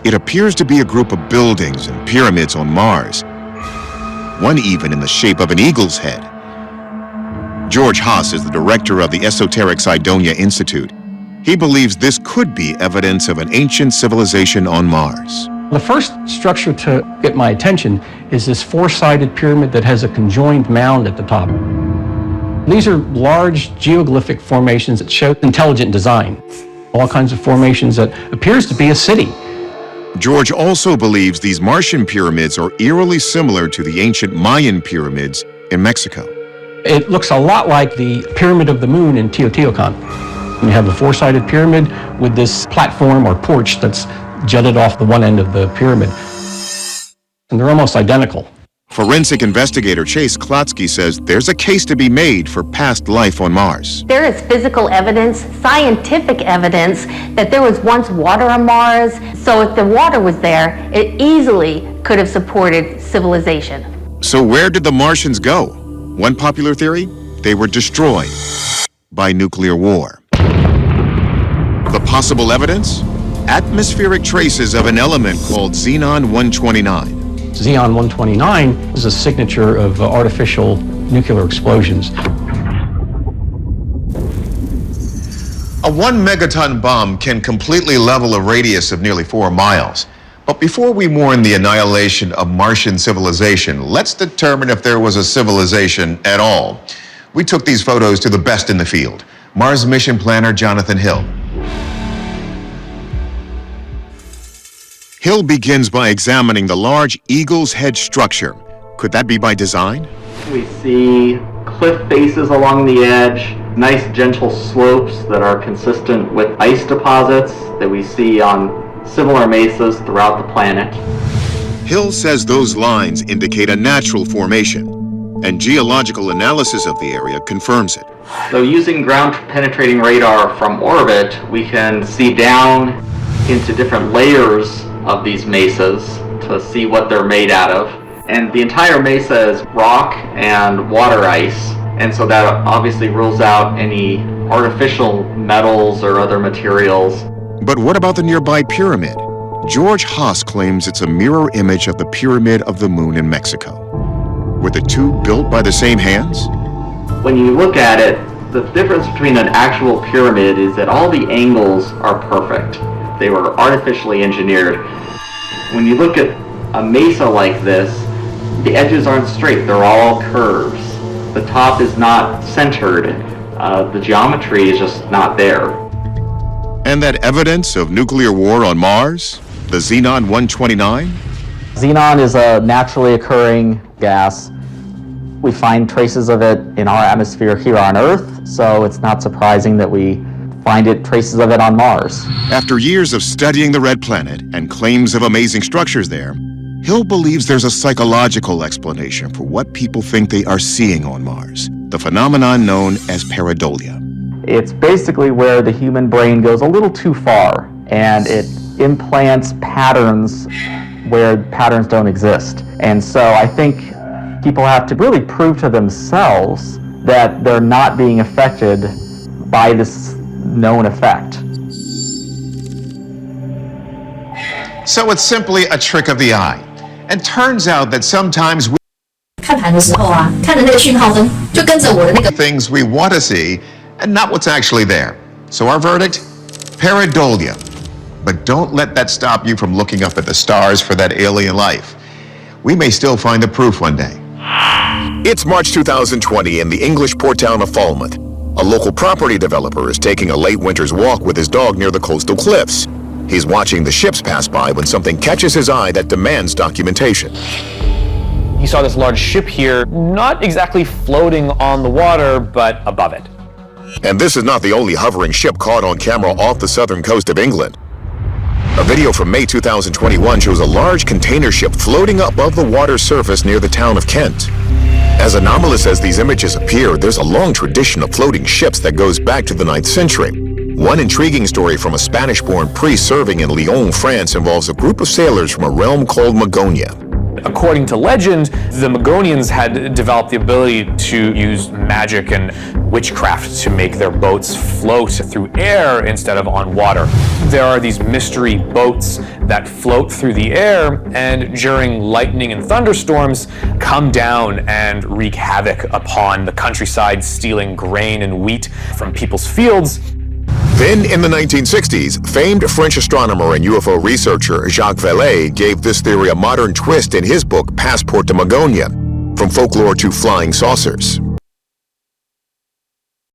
It appears to be a group of buildings and pyramids on Mars, one even in the shape of an eagle's head. George Haas is the director of the Esoteric Cydonia Institute. He believes this could be evidence of an ancient civilization on Mars. The first structure to get my attention is this four-sided pyramid that has a conjoined mound at the top. These are large geoglyphic formations that show intelligent design. All kinds of formations that appears to be a city. George also believes these Martian pyramids are eerily similar to the ancient Mayan pyramids in Mexico. It looks a lot like the Pyramid of the Moon in Teotihuacan. You have a four-sided pyramid with this platform or porch that's jutted off the one end of the pyramid. And they're almost identical. Forensic investigator Chase Klotsky says there's a case to be made for past life on Mars. There is physical evidence, scientific evidence, that there was once water on Mars. So if the water was there, it easily could have supported civilization. So where did the Martians go? One popular theory? They were destroyed by nuclear war. The possible evidence? Atmospheric traces of an element called Xenon-129. Xenon-129 is a signature of artificial nuclear explosions. A 1 megaton bomb can completely level a radius of nearly 4 miles. But before we mourn the annihilation of Martian civilization, let's determine if there was a civilization at all. We took these photos to the best in the field, Mars mission planner Jonathan Hill. Hill begins by examining the large eagle's head structure. Could that be by design? We see cliff faces along the edge, nice gentle slopes that are consistent with ice deposits that we see on similar mesas throughout the planet. Hill says those lines indicate a natural formation, and geological analysis of the area confirms it. So using ground-penetrating radar from orbit, we can see down into different layers of these mesas to see what they're made out of. And the entire mesa is rock and water ice, and so that obviously rules out any artificial metals or other materials. But what about the nearby pyramid? George Haas claims it's a mirror image of the Pyramid of the Moon in Mexico. Were the two built by the same hands? When you look at it, the difference between an actual pyramid is that all the angles are perfect. They were artificially engineered. When you look at a mesa like this, the edges aren't straight, they're all curves. The top is not centered. The geometry is just not there. And that evidence of nuclear war on Mars? The Xenon-129? Xenon is a naturally occurring gas. We find traces of it in our atmosphere here on Earth, so it's not surprising that we find traces of it on Mars. After years of studying the red planet and claims of amazing structures there, Hill believes there's a psychological explanation for what people think they are seeing on Mars, the phenomenon known as pareidolia. It's basically where the human brain goes a little too far, and it implants patterns where patterns don't exist. And so I think people have to really prove to themselves that they're not being affected by this known effect. So it's simply a trick of the eye. And turns out that sometimes we 看盘的时候啊，看的那个讯号灯就跟着我的那个 things we want to see and not what's actually there. So our verdict? Pareidolia. But don't let that stop you from looking up at the stars for that alien life. We may still find the proof one day. It's March 2020 in the English port town of Falmouth. A local property developer is taking a late winter's walk with his dog near the coastal cliffs. He's watching the ships pass by when something catches his eye that demands documentation. He saw this large ship here, not exactly floating on the water, but above it. And this is not the only hovering ship caught on camera off the southern coast of England. A video from May 2021 shows a large container ship floating above the water's surface near the town of Kent. As anomalous as these images appear, there's a long tradition of floating ships that goes back to the 9th century. One intriguing story from a Spanish-born priest serving in Lyon, France, involves a group of sailors from a realm called Magonia. according to legend, the Megonians had developed the ability to use magic and witchcraft to make their boats float through air instead of on water. There are these mystery boats that float through the air and during lightning and thunderstorms come down and wreak havoc upon the countryside, stealing grain and wheat from people's fields. Then, in the 1960s, famed French astronomer and UFO researcher Jacques Vallée gave this theory a modern twist in his book Passport to Magonia, From Folklore to Flying Saucers.